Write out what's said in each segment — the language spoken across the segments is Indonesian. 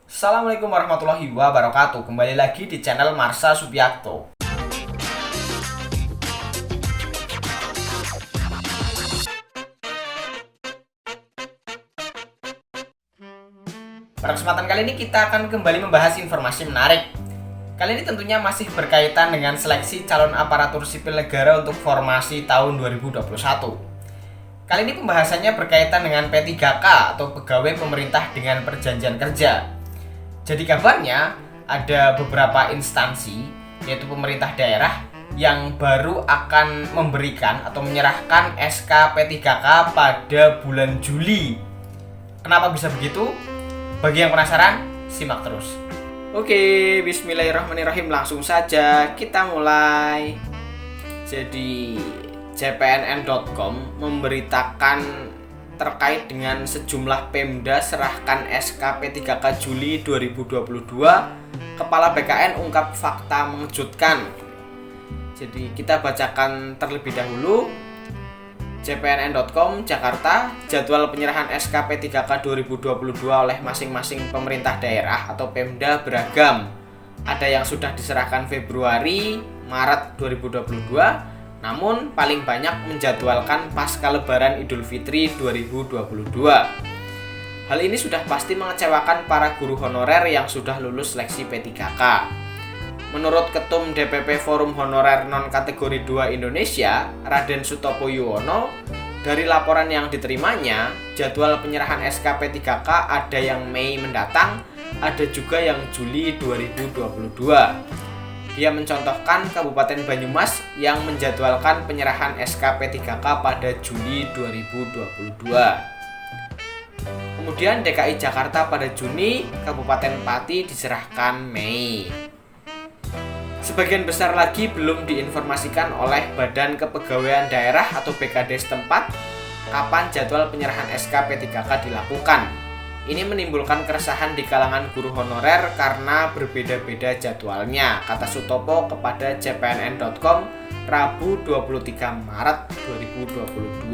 Assalamualaikum warahmatullahi wabarakatuh. Kembali lagi di channel Marsha Subiakto. Pada kesempatan kali ini kita akan kembali membahas informasi menarik. Kali ini tentunya masih berkaitan dengan seleksi calon aparatur sipil negara untuk formasi tahun 2021. Kali ini pembahasannya berkaitan dengan P3K atau Pegawai Pemerintah dengan Perjanjian Kerja. Jadi kabarnya ada beberapa instansi, yaitu pemerintah daerah, yang baru akan memberikan atau menyerahkan SK P3K pada bulan Juli. Kenapa bisa begitu? Bagi yang penasaran, simak terus. Oke, bismillahirrahmanirrahim, langsung saja kita mulai. Jadi cpnn.com memberitakan terkait dengan sejumlah Pemda serahkan SK P3K Juli 2022, Kepala BKN ungkap fakta mengejutkan. Jadi kita bacakan terlebih dahulu. cpnn.com Jakarta, jadwal penyerahan SK P3K 2022 oleh masing-masing pemerintah daerah atau Pemda beragam. Ada yang sudah diserahkan Februari, Maret 2022, namun paling banyak menjadwalkan pasca Lebaran Idul Fitri 2022. Hal ini sudah pasti mengecewakan para guru honorer yang sudah lulus seleksi P3K. Menurut Ketum DPP Forum Honorer Non-Kategori 2 Indonesia, Raden Sutopo Yuwono, dari laporan yang diterimanya, jadwal penyerahan SK P3K ada yang Mei mendatang, ada juga yang Juli 2022. Dia mencontohkan Kabupaten Banyumas yang menjadwalkan penyerahan SK P3K pada Juli 2022. Kemudian DKI Jakarta pada Juni, Kabupaten Pati diserahkan Mei. Sebagian besar lagi belum diinformasikan oleh Badan Kepegawaian Daerah atau BKD setempat kapan jadwal penyerahan SK P3K dilakukan. Ini menimbulkan keresahan di kalangan guru honorer karena berbeda-beda jadwalnya, kata Sutopo kepada cpnn.com Rabu 23 Maret 2022.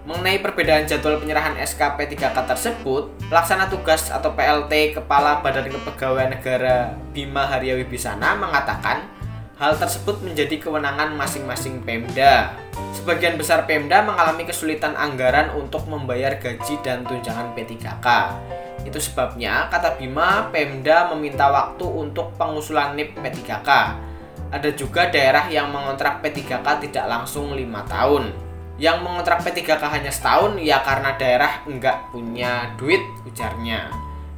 Mengenai perbedaan jadwal penyerahan SK P3K tersebut, Pelaksana Tugas atau PLT Kepala Badan Kepegawaian Negara Bima Haria Wibisana mengatakan hal tersebut menjadi kewenangan masing-masing Pemda. Sebagian besar Pemda mengalami kesulitan anggaran untuk membayar gaji dan tunjangan P3K. Itu sebabnya, kata Bima, Pemda meminta waktu untuk pengusulan NIP P3K. Ada juga daerah yang mengontrak P3K tidak langsung 5 tahun. Yang mengontrak P3K hanya setahun ya karena daerah enggak punya duit, ujarnya.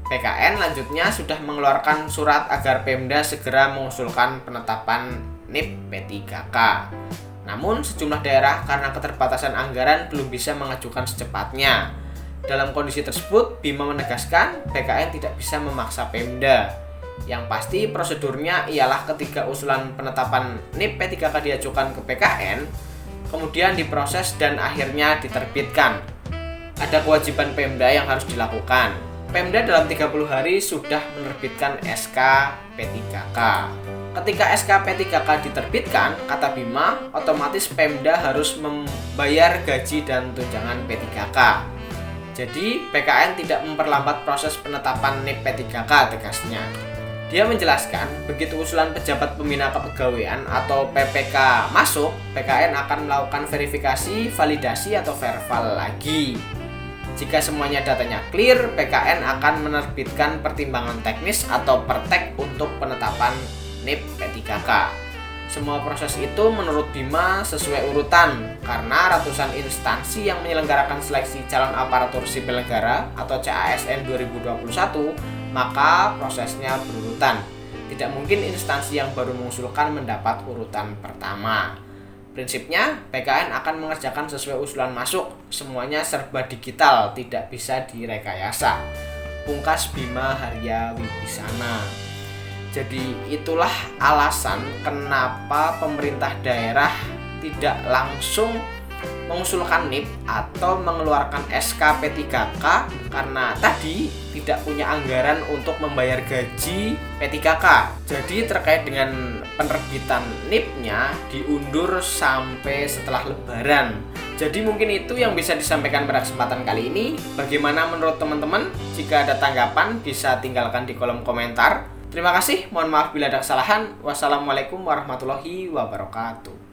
PKN lanjutnya sudah mengeluarkan surat agar Pemda segera mengusulkan penetapan NIP P3K. Namun sejumlah daerah karena keterbatasan anggaran belum bisa mengajukan secepatnya. Dalam kondisi tersebut, Bima menegaskan PKN tidak bisa memaksa Pemda. Yang pasti prosedurnya ialah ketika usulan penetapan NIP P3K diajukan ke PKN, kemudian diproses dan akhirnya diterbitkan. Ada kewajiban Pemda yang harus dilakukan. Pemda dalam 30 hari sudah menerbitkan SK P3K. Ketika SK P3K diterbitkan, kata Bima, otomatis Pemda harus membayar gaji dan tunjangan P3K. Jadi, PKN tidak memperlambat proses penetapan NIP P3K, tegasnya. Dia menjelaskan, begitu usulan pejabat pembina kepegawaian atau PPK masuk, PKN akan melakukan verifikasi, validasi atau verval lagi. Jika semuanya datanya clear, PKN akan menerbitkan pertimbangan teknis atau pertek untuk penetapan NIP P3K. Semua proses itu menurut Bima sesuai urutan karena ratusan instansi yang menyelenggarakan seleksi calon aparatur sipil negara atau CASN 2021, maka prosesnya berurutan. Tidak mungkin instansi yang baru mengusulkan mendapat urutan pertama. Prinsipnya, PKN akan mengerjakan sesuai usulan masuk, semuanya serba digital, tidak bisa direkayasa. Pungkas Bima Haria Wibisana. Jadi itulah alasan kenapa pemerintah daerah tidak langsung mengusulkan NIP atau mengeluarkan SK P3K karena tadi tidak punya anggaran untuk membayar gaji P3K. Jadi terkait dengan penerbitan NIP-nya diundur sampai setelah Lebaran Jadi mungkin itu yang bisa disampaikan pada kesempatan kali ini. Bagaimana menurut teman-teman? Jika ada tanggapan bisa tinggalkan di kolom komentar. Terima kasih, mohon maaf bila ada kesalahan. Wassalamualaikum warahmatullahi wabarakatuh.